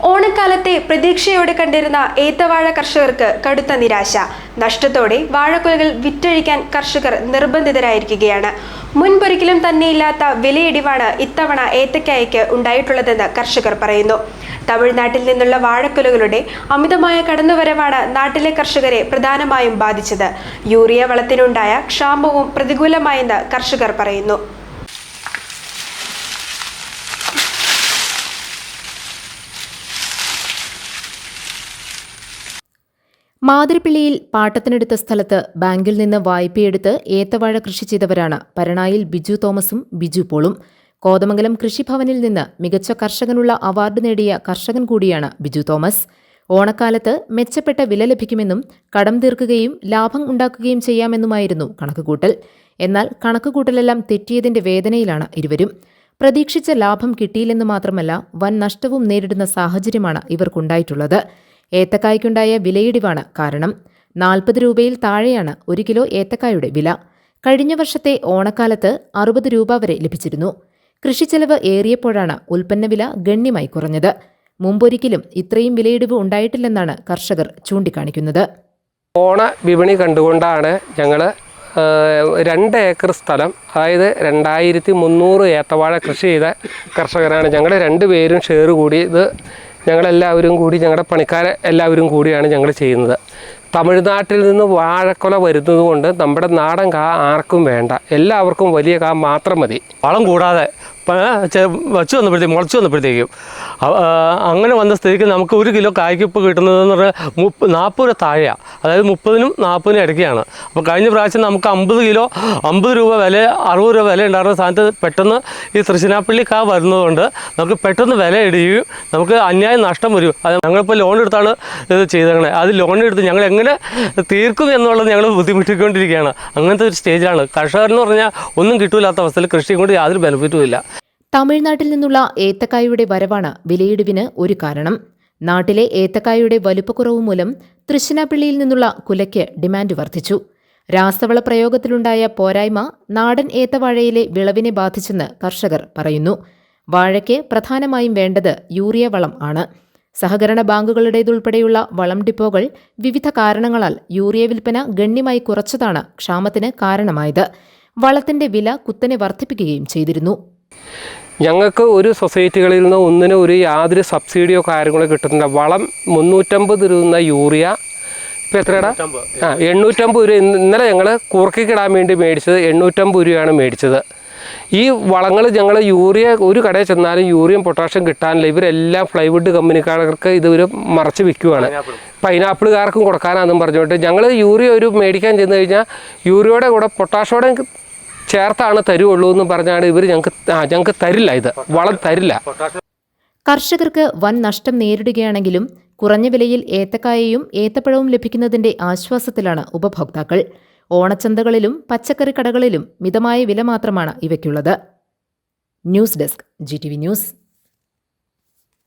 ഓണക്കാലത്തെ പ്രതീക്ഷയോടെ കണ്ടിരുന്ന ഏത്തവാഴ കർഷകർക്ക് കടുത്ത നിരാശ. നഷ്ടത്തോടെ വാഴക്കുലകൾ വിറ്റഴിക്കാൻ കർഷകർ നിർബന്ധിതരായിരിക്കുകയാണ്. മുൻപൊരിക്കലും തന്നെയില്ലാത്ത വിലയിടിവാണ് ഇത്തവണ ഏത്തക്കായ്ക്ക് ഉണ്ടായിട്ടുള്ളതെന്ന് കർഷകർ പറയുന്നു. തമിഴ്നാട്ടിൽ നിന്നുള്ള വാഴക്കുലകളുടെ അമിതമായ കടന്നുവരവാണ് നാട്ടിലെ കർഷകരെ പ്രധാനമായും ബാധിച്ചത്. യൂറിയ വളത്തിനുണ്ടായ ക്ഷാമവും പ്രതികൂലമായെന്ന് കർഷകർ പറയുന്നു. മാതിരപ്പിള്ളിയിൽ പാട്ടത്തിനെടുത്ത സ്ഥലത്ത് ബാങ്കിൽ നിന്ന് വായ്പയെടുത്ത് ഏത്തവാഴ കൃഷി ചെയ്തവരാണ് പരണായിൽ ബിജു തോമസും ബിജു പോളും. കോതമംഗലം കൃഷിഭവനിൽ നിന്ന് മികച്ച കർഷകനുള്ള അവാർഡ് നേടിയ കർഷകൻ കൂടിയാണ് ബിജു തോമസ്. ഓണക്കാലത്ത് മെച്ചപ്പെട്ട വില ലഭിക്കുമെന്നും കടം തീർക്കുകയും ലാഭം ഉണ്ടാക്കുകയും ചെയ്യാമെന്നുമായിരുന്നു കണക്കുകൂട്ടൽ. എന്നാൽ കണക്കുകൂട്ടലെല്ലാം തെറ്റിയതിന്റെ വേദനയിലാണ് ഇരുവരും. പ്രതീക്ഷിച്ച ലാഭം കിട്ടിയില്ലെന്ന് മാത്രമല്ല, വൻ നഷ്ടവും നേരിടുന്ന സാഹചര്യമാണ് ഇവർക്കുണ്ടായിട്ടുള്ളത്. ഏത്തക്കായ്ക്കുണ്ടായ വിലയിടിവാണ് കാരണം. 40 രൂപയിൽ താഴെയാണ് 1 കിലോ ഏത്തക്കായുടെ വില. കഴിഞ്ഞ വർഷത്തെ ഓണക്കാലത്ത് 60 രൂപ വരെ ലഭിച്ചിരുന്നു. കൃഷിച്ചെലവ് ഏറിയപ്പോഴാണ് ഉൽപ്പന്നവില ഗണ്യമായി കുറഞ്ഞത്. മുമ്പൊരിക്കലും ഇത്രയും വിലയിടിവ് ഉണ്ടായിട്ടില്ലെന്നാണ് കർഷകർ ചൂണ്ടിക്കാണിക്കുന്നത്. ഓണ വിപണി കണ്ടുകൊണ്ടാണ് ഞങ്ങൾ 2 ഏക്കർ സ്ഥലം, അതായത് 2300 ഏത്തവാഴ കൃഷി ചെയ്ത കർഷകരാണ്. ഞങ്ങൾ 2 പേരും ഷെയർ കൂടി ഞങ്ങളെല്ലാവരും കൂടി, ഞങ്ങളുടെ പണിക്കാരെ എല്ലാവരും കൂടിയാണ് ഞങ്ങൾ ചെയ്യുന്നത്. തമിഴ്നാട്ടിൽ നിന്ന് വാഴക്കൊല വരുന്നത് കൊണ്ട് നമ്മുടെ നാടൻ കാ ആർക്കും വേണ്ട, എല്ലാവർക്കും വലിയ കാ മാത്രം മതി. വളം കൂടാതെ മുളച്ചു വന്നപ്പോഴത്തേക്കും അങ്ങനെ വന്ന സ്ഥിതിക്ക് നമുക്ക് 1 കിലോ കായ്ക്ക് ഇപ്പോൾ കിട്ടുന്നതെന്ന് പറഞ്ഞാൽ 40 രൂപ താഴെയാണ്, അതായത് 30-നും 40-നും ഇടയ്ക്കാണ്. അപ്പോൾ കഴിഞ്ഞ പ്രാവശ്യം നമുക്ക് 50 കിലോ 50 രൂപ വില 60 രൂപ വില ഉണ്ടായിരുന്ന സ്ഥാനത്ത് പെട്ടെന്ന് ഈ തൃശ്ശിനാപ്പള്ളി കാ വരുന്നതുകൊണ്ട് നമുക്ക് പെട്ടെന്ന് വില ഇടുകയും നമുക്ക് അന്യായം നഷ്ടം വരും. അത് ഞങ്ങളിപ്പോൾ ലോൺ എടുത്താണ് ഇത് ചെയ്തേക്കണേ. അത് ലോൺ എടുത്ത് ഞങ്ങൾ എങ്ങനെ തീർക്കും എന്നുള്ളത് ഞങ്ങൾ ബുദ്ധിമുട്ടിക്കൊണ്ടിരിക്കുകയാണ്. അങ്ങനത്തെ ഒരു സ്റ്റേജിലാണ്. കർഷകരെന്ന് പറഞ്ഞാൽ ഒന്നും കിട്ടൂലാത്ത അവസ്ഥയിൽ കൃഷിയും കൊണ്ട് യാതൊരു ബെനിഫിറ്റും ഇല്ല. തമിഴ്നാട്ടിൽ നിന്നുള്ള ഏത്തക്കായുടെ വരവാണ് വിലയിടിവിന് ഒരു കാരണം. നാട്ടിലെ ഏത്തക്കായുടെ വലുപ്പക്കുറവ് മൂലം തൃശ്ശിനാപ്പള്ളിയിൽ നിന്നുള്ള കുലയ്ക്ക് ഡിമാൻഡ് വർദ്ധിച്ചു. രാസവള പ്രയോഗത്തിലുണ്ടായ പോരായ്മ നാടൻ ഏത്തവാഴയിലെ വിളവിനെ ബാധിച്ചെന്ന് കർഷകർ പറയുന്നു. വാഴയ്ക്ക് പ്രധാനമായും വേണ്ടത് യൂറിയ വളം ആണ്. സഹകരണ ബാങ്കുകളുടേതുൾപ്പെടെയുള്ള വളം ഡിപ്പോകൾ വിവിധ കാരണങ്ങളാൽ യൂറിയ വിൽപ്പന ഗണ്യമായി കുറച്ചതാണ് ക്ഷാമത്തിന് കാരണമായത്. വളത്തിന്റെ വില കുത്തനെ വർദ്ധിപ്പിക്കുകയും ചെയ്തിരുന്നു. ഞങ്ങൾക്ക് ഒരു സൊസൈറ്റികളിൽ നിന്ന് ഒന്നിനും യാതൊരു സബ്സിഡിയോ കാര്യങ്ങളോ കിട്ടുന്നില്ല. വളം 350 രൂപ, യൂറിയ ഇപ്പോൾ എത്രയാണ്? 850 രൂപ. ഇന്നലെ ഞങ്ങൾ കൂർക്കിക്കിടാൻ വേണ്ടി മേടിച്ചത് 850 രൂപയാണ് മേടിച്ചത്. ഈ വളങ്ങൾ ഞങ്ങൾ യൂറിയ ഒരു കടയിൽ ചെന്നാലും യൂറിയം പൊട്ടാഷ്യം കിട്ടാനില്ല. ഇവരെല്ലാം പ്ലൈവുഡ് കമ്പനിക്കാർക്ക് ഇതൊരു മറച്ച് വിൽക്കുവാണ്. പൈനാപ്പിളുകാർക്കും കൊടുക്കാനാണെന്നും പറഞ്ഞുകൊണ്ട് ഞങ്ങൾ യൂറിയ മേടിക്കാൻ ചെന്ന് കഴിഞ്ഞാൽ യൂറിയയുടെ കൂടെ പൊട്ടാഷ്യോടെ ചേർത്താണ് തരുവുള്ളൂ എന്ന് പറഞ്ഞാണ് ഇവർ ഞങ്ങൾക്ക് തരില്ല, ഇത് വളം തരില്ല. കർഷകർക്ക് വൻ നഷ്ടം നേരിടുകയാണെങ്കിലും കുറഞ്ഞ വിലയിൽ ഏത്തക്കായയും ഏത്തപ്പഴവും ലഭിക്കുന്നതിന്റെ ആശ്വാസത്തിലാണ് ഉപഭോക്താക്കൾ. ഓണച്ചന്തകളിലും പച്ചക്കറി കടകളിലും മിതമായ വില മാത്രമാണ് ഇവയ്ക്കുള്ളത്. News desk, GTV news.